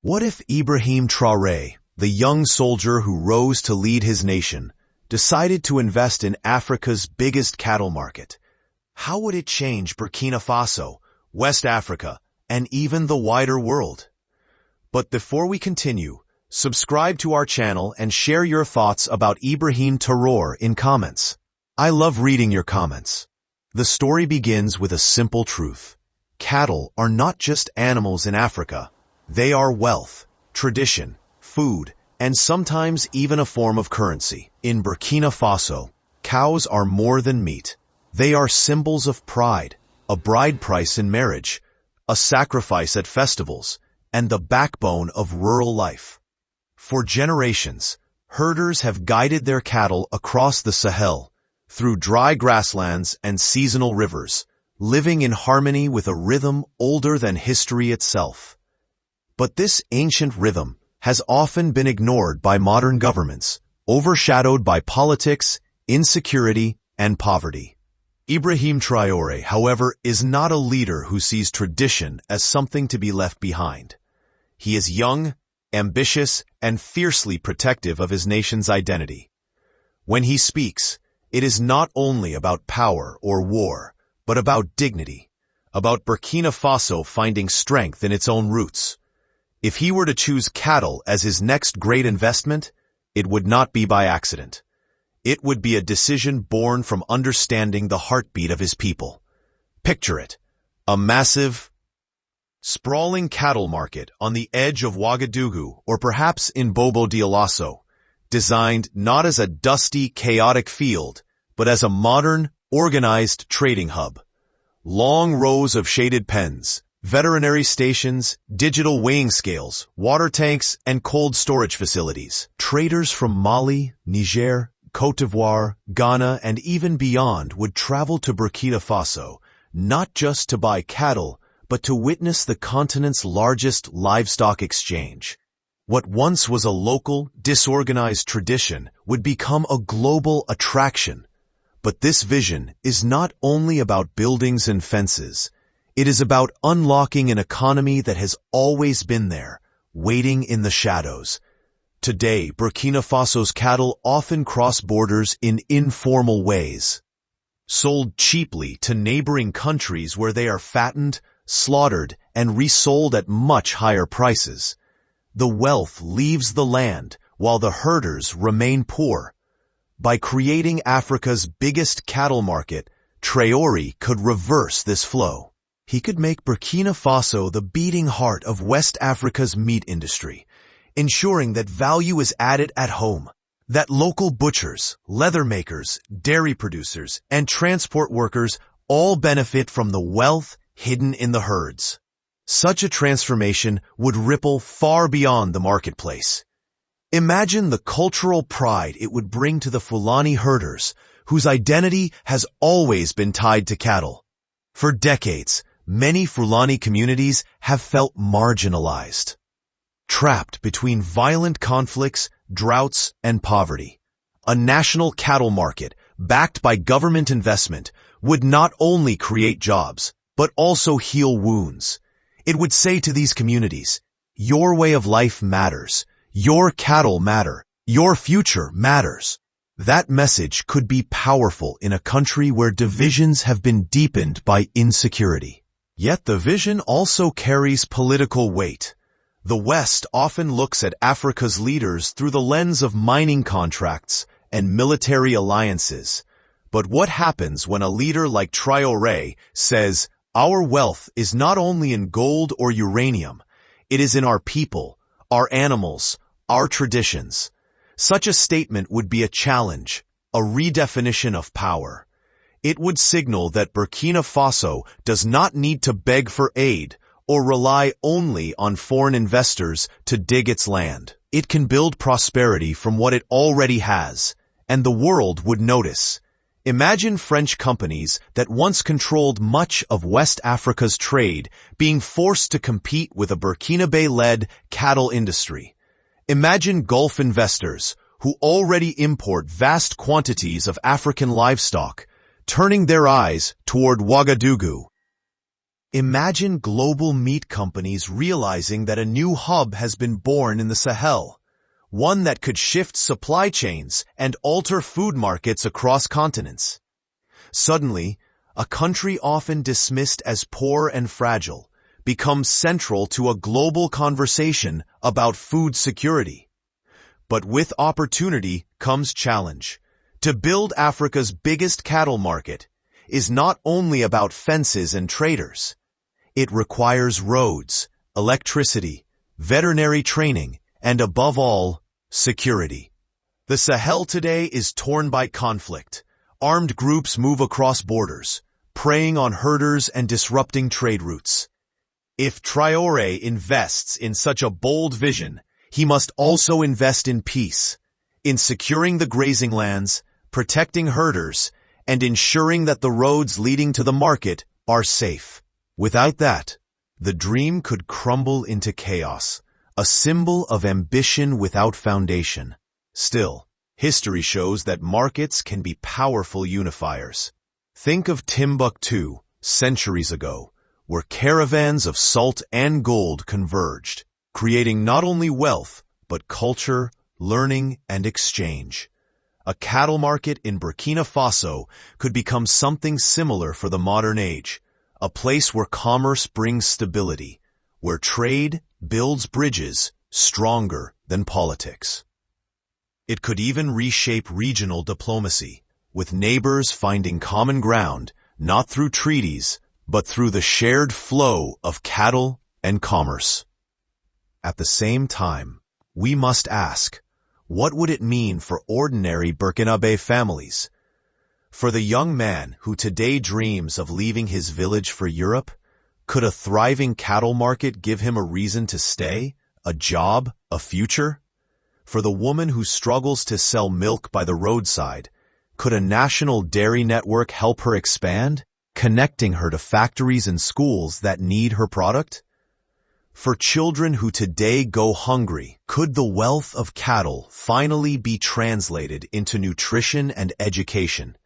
What if Ibrahim Traoré, the young soldier who rose to lead his nation, decided to invest in Africa's biggest cattle market? How would it change Burkina Faso, West Africa, and even the wider world? But before we continue, subscribe to our channel and share your thoughts about Ibrahim Traoré in comments. I love reading your comments. The story begins with a simple truth. Cattle are not just animals in Africa. They are wealth, tradition, food, and sometimes even a form of currency. In Burkina Faso, cows are more than meat. They are symbols of pride, a bride price in marriage, a sacrifice at festivals, and the backbone of rural life. For generations, herders have guided their cattle across the Sahel, through dry grasslands and seasonal rivers, living in harmony with a rhythm older than history itself. But this ancient rhythm has often been ignored by modern governments, overshadowed by politics, insecurity, and poverty. Ibrahim Traoré, however, is not a leader who sees tradition as something to be left behind. He is young, ambitious, and fiercely protective of his nation's identity. When he speaks, it is not only about power or war, but about dignity, about Burkina Faso finding strength in its own roots. If he were to choose cattle as his next great investment, it would not be by accident. It would be a decision born from understanding the heartbeat of his people. Picture it, a massive, sprawling cattle market on the edge of Ouagadougou or perhaps in Bobo-Dioulasso, designed not as a dusty, chaotic field, but as a modern, organized trading hub. Long rows of shaded pens, veterinary stations, digital weighing scales, water tanks, and cold storage facilities. Traders from Mali, Niger, Côte d'Ivoire, Ghana, and even beyond would travel to Burkina Faso, not just to buy cattle, but to witness the continent's largest livestock exchange. What once was a local, disorganized tradition would become a global attraction. But this vision is not only about buildings and fences. It is about unlocking an economy that has always been there, waiting in the shadows. Today, Burkina Faso's cattle often cross borders in informal ways, sold cheaply to neighboring countries where they are fattened, slaughtered, and resold at much higher prices. The wealth leaves the land while the herders remain poor. By creating Africa's biggest cattle market, Traoré could reverse this flow. He could make Burkina Faso the beating heart of West Africa's meat industry, ensuring that value is added at home, that local butchers, leather makers, dairy producers, and transport workers all benefit from the wealth hidden in the herds. Such a transformation would ripple far beyond the marketplace. Imagine the cultural pride it would bring to the Fulani herders, whose identity has always been tied to cattle. For decades, many Fulani communities have felt marginalized, trapped between violent conflicts, droughts, and poverty. A national cattle market, backed by government investment, would not only create jobs, but also heal wounds. It would say to these communities, your way of life matters, your cattle matter, your future matters. That message could be powerful in a country where divisions have been deepened by insecurity. Yet the vision also carries political weight. The West often looks at Africa's leaders through the lens of mining contracts and military alliances. But what happens when a leader like Traoré says, our wealth is not only in gold or uranium, it is in our people, our animals, our traditions? Such a statement would be a challenge, a redefinition of power. It would signal that Burkina Faso does not need to beg for aid or rely only on foreign investors to dig its land. It can build prosperity from what it already has, and the world would notice. Imagine French companies that once controlled much of West Africa's trade being forced to compete with a Burkinabe-led cattle industry. Imagine Gulf investors who already import vast quantities of African livestock, turning their eyes toward Ouagadougou. Imagine global meat companies realizing that a new hub has been born in the Sahel, one that could shift supply chains and alter food markets across continents. Suddenly, a country often dismissed as poor and fragile becomes central to a global conversation about food security. But with opportunity comes challenge. To build Africa's biggest cattle market is not only about fences and traders. It requires roads, electricity, veterinary training, and above all, security. The Sahel today is torn by conflict. Armed groups move across borders, preying on herders and disrupting trade routes. If Traore invests in such a bold vision, he must also invest in peace, in securing the grazing lands, protecting herders, and ensuring that the roads leading to the market are safe. Without that, the dream could crumble into chaos, a symbol of ambition without foundation. Still, history shows that markets can be powerful unifiers. Think of Timbuktu, centuries ago, where caravans of salt and gold converged, creating not only wealth, but culture, learning, and exchange. A cattle market in Burkina Faso could become something similar for the modern age, a place where commerce brings stability, where trade builds bridges stronger than politics. It could even reshape regional diplomacy, with neighbors finding common ground, not through treaties, but through the shared flow of cattle and commerce. At the same time, we must ask, what would it mean for ordinary Burkinabe families? For the young man who today dreams of leaving his village for Europe, could a thriving cattle market give him a reason to stay, a job, a future? For the woman who struggles to sell milk by the roadside, could a national dairy network help her expand, connecting her to factories and schools that need her product? For children who today go hungry, could the wealth of cattle finally be translated into nutrition and education?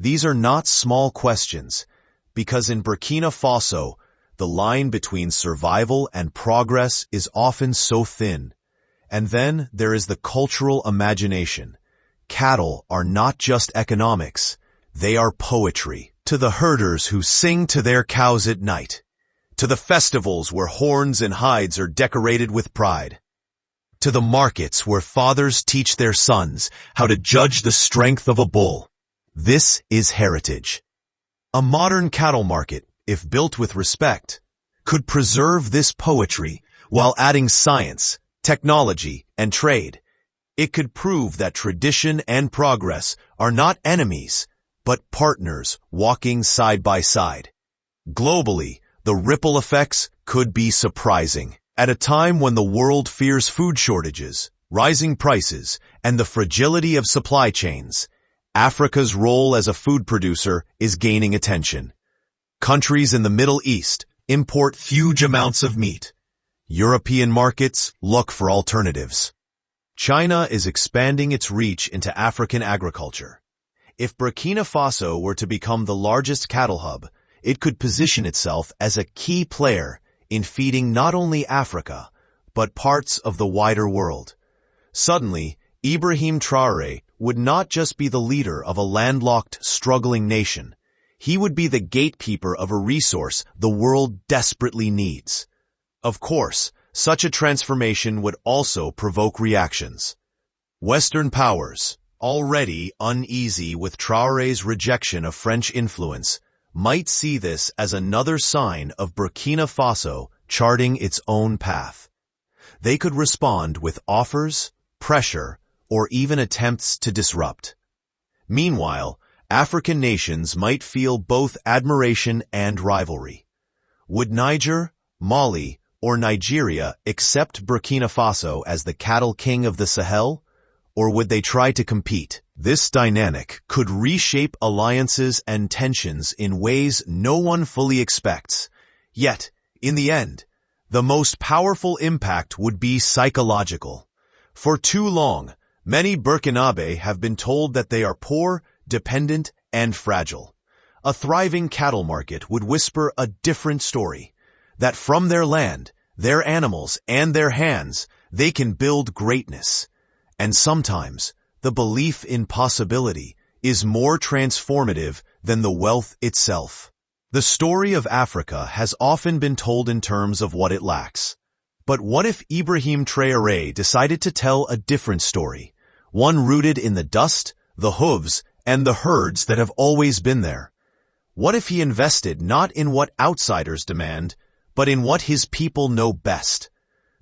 These are not small questions, because in Burkina Faso, the line between survival and progress is often so thin. And then there is the cultural imagination. Cattle are not just economics, they are poetry. To the herders who sing to their cows at night, to the festivals where horns and hides are decorated with pride, to the markets where fathers teach their sons how to judge the strength of a bull. This is heritage. A modern cattle market, if built with respect, could preserve this poetry while adding science, technology, and trade. It could prove that tradition and progress are not enemies, but partners walking side by side. Globally, the ripple effects could be surprising. At a time when the world fears food shortages, rising prices, and the fragility of supply chains, Africa's role as a food producer is gaining attention. Countries in the Middle East import huge amounts of meat. European markets look for alternatives. China is expanding its reach into African agriculture. If Burkina Faso were to become the largest cattle hub, it could position itself as a key player in feeding not only Africa, but parts of the wider world. Suddenly, Ibrahim Traoré would not just be the leader of a landlocked, struggling nation. He would be the gatekeeper of a resource the world desperately needs. Of course, such a transformation would also provoke reactions. Western powers, already uneasy with Traoré's rejection of French influence, might see this as another sign of Burkina Faso charting its own path. They could respond with offers, pressure, or even attempts to disrupt. Meanwhile, African nations might feel both admiration and rivalry. Would Niger, Mali, or Nigeria accept Burkina Faso as the cattle king of the Sahel? Or would they try to compete? This dynamic could reshape alliances and tensions in ways no one fully expects. Yet, in the end, the most powerful impact would be psychological. For too long, many Burkinabe have been told that they are poor, dependent, and fragile. a thriving cattle market would whisper a different story. That from their land, their animals, and their hands, they can build greatness. And sometimes, the belief in possibility is more transformative than the wealth itself. The story of Africa has often been told in terms of what it lacks. But what if Ibrahim Traoré decided to tell a different story? One rooted in the dust, the hooves, and the herds that have always been there. What if he invested not in what outsiders demand, but in what his people know best?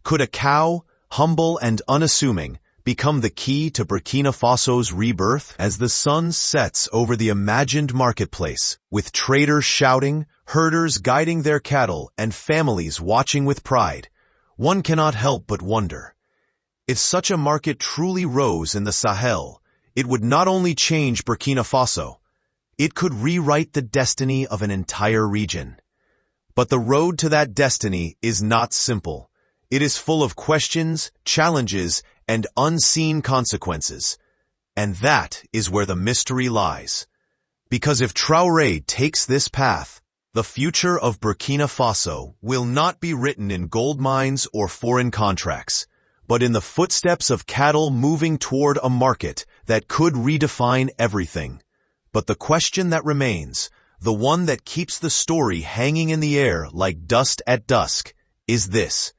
Could a cow, humble and unassuming, become the key to Burkina Faso's rebirth? As the sun sets over the imagined marketplace, with traders shouting, herders guiding their cattle, and families watching with pride, one cannot help but wonder. If such a market truly rose in the Sahel, it would not only change Burkina Faso, it could rewrite the destiny of an entire region. But the road to that destiny is not simple. It is full of questions, challenges, and unseen consequences. And that is where the mystery lies. Because if Traoré takes this path, the future of Burkina Faso will not be written in gold mines or foreign contracts, but in the footsteps of cattle moving toward a market that could redefine everything. But the question that remains, the one that keeps the story hanging in the air like dust at dusk, is this.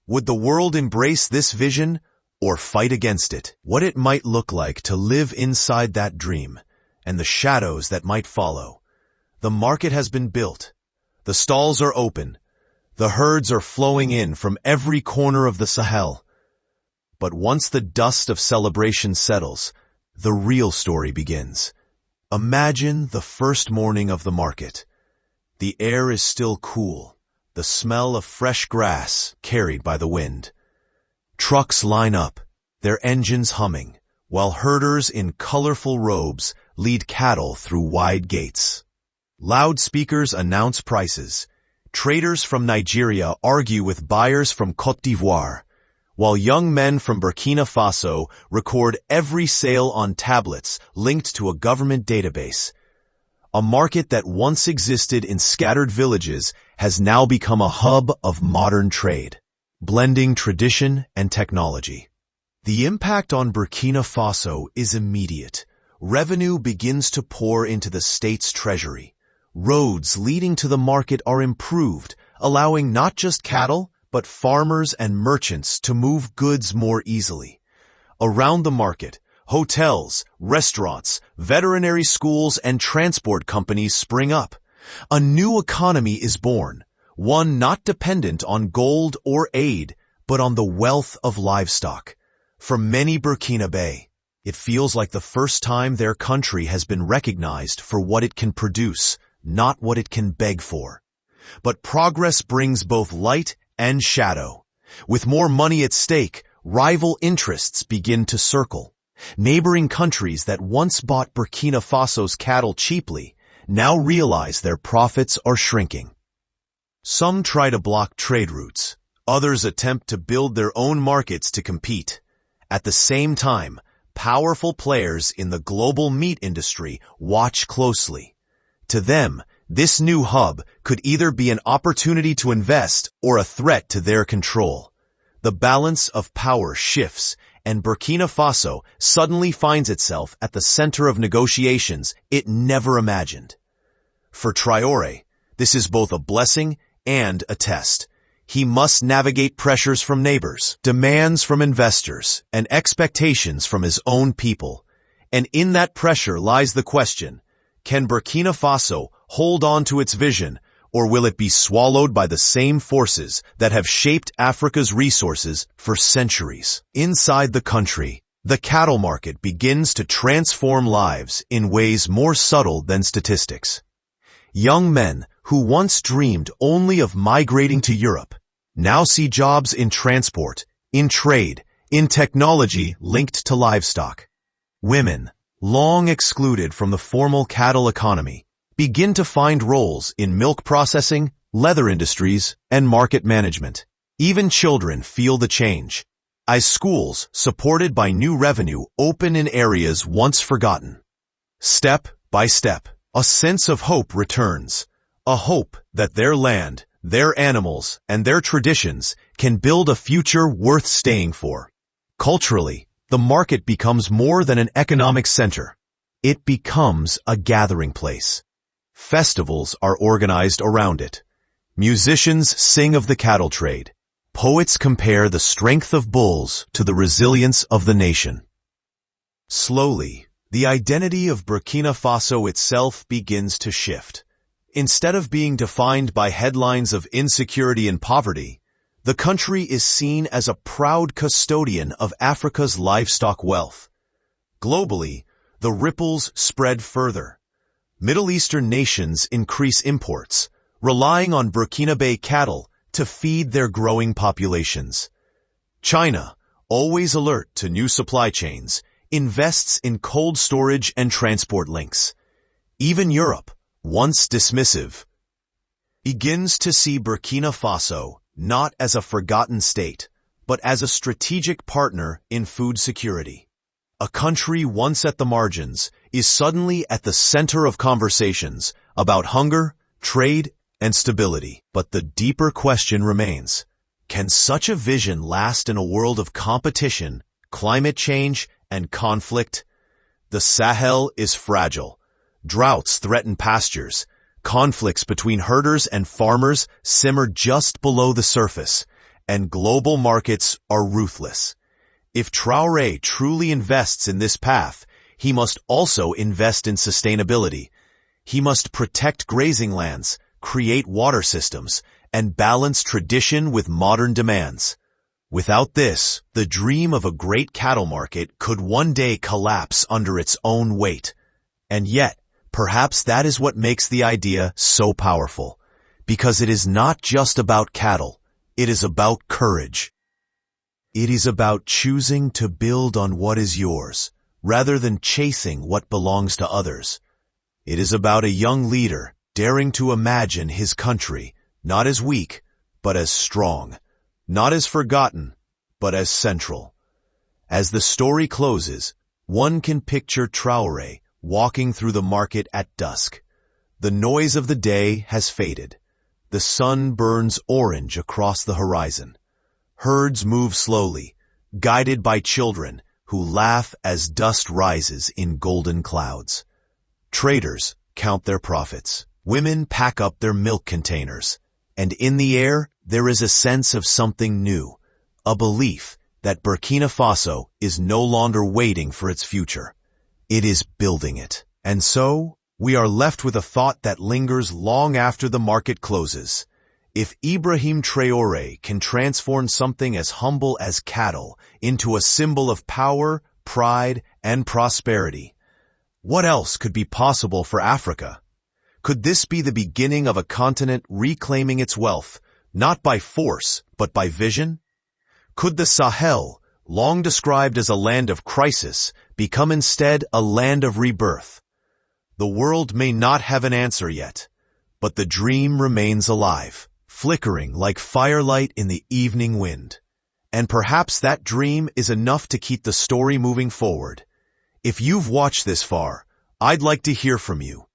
Would the world embrace this vision or fight against it? What it might look like to live inside that dream, and the shadows that might follow. The market has been built. The stalls are open. The herds are flowing in from every corner of the Sahel. But once the dust of celebration settles, the real story begins. Imagine the first morning of the market. The air is still cool, the smell of fresh grass carried by the wind. Trucks line up, their engines humming, while herders in colorful robes lead cattle through wide gates. Loudspeakers announce prices. Traders from Nigeria argue with buyers from Côte d'Ivoire, while young men from Burkina Faso record every sale on tablets linked to a government database. A market that once existed in scattered villages has now become a hub of modern trade, blending tradition and technology. The impact on Burkina Faso is immediate. Revenue begins to pour into the state's treasury. Roads leading to the market are improved, allowing not just cattle, but farmers and merchants to move goods more easily. Around the market, hotels, restaurants, veterinary schools, and transport companies spring up. A new economy is born, one not dependent on gold or aid, but on the wealth of livestock. For many Burkinabe, it feels like the first time their country has been recognized for what it can produce, not what it can beg for. But progress brings both light and shadow. With more money at stake, rival interests begin to circle. Neighboring countries that once bought Burkina Faso's cattle cheaply now realize their profits are shrinking. Some try to block trade routes. Others attempt to build their own markets to compete. At the same time, powerful players in the global meat industry watch closely. To them, this new hub could either be an opportunity to invest or a threat to their control. The balance of power shifts, and Burkina Faso suddenly finds itself at the center of negotiations it never imagined. For Traore, this is both a blessing and a test. He must navigate pressures from neighbors, demands from investors, and expectations from his own people. And in that pressure lies the question, can Burkina Faso hold on to its vision, or will it be swallowed by the same forces that have shaped Africa's resources for centuries? Inside the country, the cattle market begins to transform lives in ways more subtle than statistics. Young men who once dreamed only of migrating to Europe now see jobs in transport, in trade, in technology linked to livestock. Women, long excluded from the formal cattle economy, begin to find roles in milk processing, leather industries, and market management. Even children feel the change, as schools, supported by new revenue, open in areas once forgotten. Step by step, A sense of hope returns, a hope that their land, their animals, and their traditions can build a future worth staying for. Culturally, the market becomes more than an economic center. It becomes a gathering place. Festivals are organized around it. Musicians sing of the cattle trade. Poets compare the strength of bulls to the resilience of the nation. Slowly, the identity of Burkina Faso itself begins to shift. Instead of being defined by headlines of insecurity and poverty, the country is seen as a proud custodian of Africa's livestock wealth. Globally, the ripples spread further. Middle Eastern nations increase imports, relying on Burkinabe cattle to feed their growing populations. China, always alert to new supply chains, invests in cold storage and transport links. Even Europe, once dismissive, begins to see Burkina Faso not as a forgotten state, but as a strategic partner in food security. A country once at the margins is suddenly at the center of conversations about hunger, trade, and stability. But the deeper question remains, can such a vision last in a world of competition, climate change, and conflict? The Sahel is fragile. Droughts threaten pastures. Conflicts between herders and farmers simmer just below the surface, and global markets are ruthless. If Traore truly invests in this path, he must also invest in sustainability. He must protect grazing lands, create water systems, and balance tradition with modern demands. Without this, the dream of a great cattle market could one day collapse under its own weight. And yet, perhaps that is what makes the idea so powerful, because it is not just about cattle, it is about courage. It is about choosing to build on what is yours, rather than chasing what belongs to others. It is about a young leader daring to imagine his country, not as weak, but as strong, not as forgotten, but as central. As the story closes, one can picture Traore walking through the market at dusk. The noise of the day has faded. The sun burns orange across the horizon. Herds move slowly, guided by children who laugh as dust rises in golden clouds. Traders count their profits. Women pack up their milk containers. And in the air, there is a sense of something new, a belief that Burkina Faso is no longer waiting for its future. It is building it. And so, we are left with a thought that lingers long after the market closes. If Ibrahim Traoré can transform something as humble as cattle into a symbol of power, pride, and prosperity, what else could be possible for Africa? Could this be the beginning of a continent reclaiming its wealth, not by force, but by vision? Could the Sahel, long described as a land of crisis, become instead a land of rebirth? The world may not have an answer yet, but the dream remains alive, flickering like firelight in the evening wind. And perhaps that dream is enough to keep the story moving forward. If you've watched this far, I'd like to hear from you.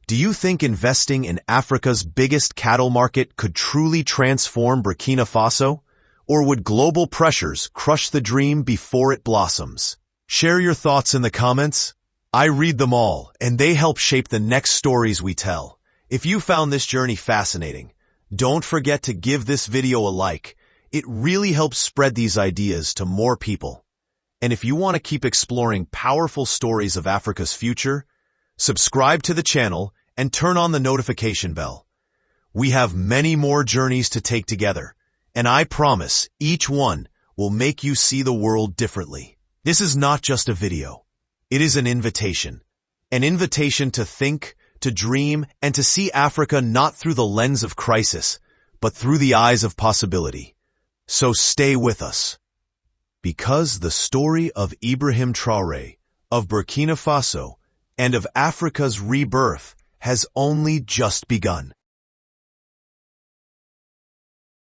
Do you think investing in Africa's biggest cattle market could truly transform Burkina Faso? Or would global pressures crush the dream before it blossoms? Share your thoughts in the comments. I read them all, and they help shape the next stories we tell. If you found this journey fascinating, don't forget to give this video a like. It really helps spread these ideas to more people. And if you want to keep exploring powerful stories of Africa's future, subscribe to the channel and turn on the notification bell. We have many more journeys to take together, and I promise each one will make you see the world differently. This is not just a video. It is an invitation to think, to dream, and to see Africa not through the lens of crisis, but through the eyes of possibility. So stay with us, because the story of Ibrahim Traoré, of Burkina Faso, and of Africa's rebirth has only just begun.